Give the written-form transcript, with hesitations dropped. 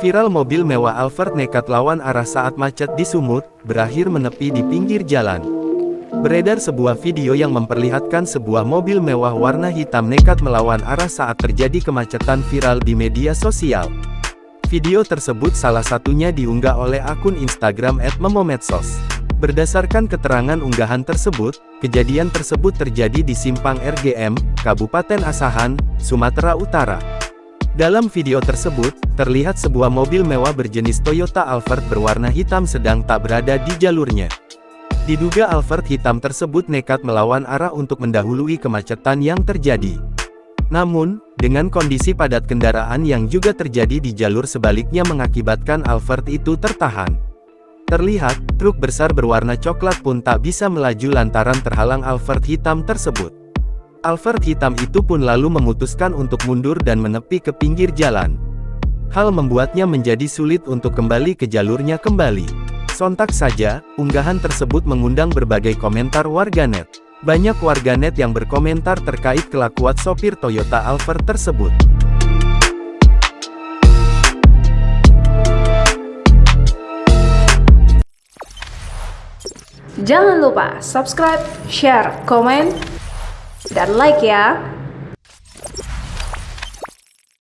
Viral mobil mewah Alphard nekat lawan arah saat macet di Sumut, berakhir menepi di pinggir jalan. Beredar sebuah video yang memperlihatkan sebuah mobil mewah warna hitam nekat melawan arah saat terjadi kemacetan viral di media sosial. Video tersebut salah satunya diunggah oleh akun Instagram @memomedsos. Berdasarkan keterangan unggahan tersebut, kejadian tersebut terjadi di Simpang RGM, Kabupaten Asahan, Sumatera Utara. Dalam video tersebut, terlihat sebuah mobil mewah berjenis Toyota Alphard berwarna hitam sedang tak berada di jalurnya. Diduga Alphard hitam tersebut nekat melawan arah untuk mendahului kemacetan yang terjadi. Namun, dengan kondisi padat kendaraan yang juga terjadi di jalur sebaliknya mengakibatkan Alphard itu tertahan. Terlihat, truk besar berwarna coklat pun tak bisa melaju lantaran terhalang Alphard hitam tersebut. Alphard hitam itu pun lalu memutuskan untuk mundur dan menepi ke pinggir jalan. Hal membuatnya menjadi sulit untuk kembali ke jalurnya kembali. Sontak saja, unggahan tersebut mengundang berbagai komentar warganet. Banyak warganet yang berkomentar terkait kelakuan sopir Toyota Alphard tersebut. Jangan lupa subscribe, share, komen, dan like ya.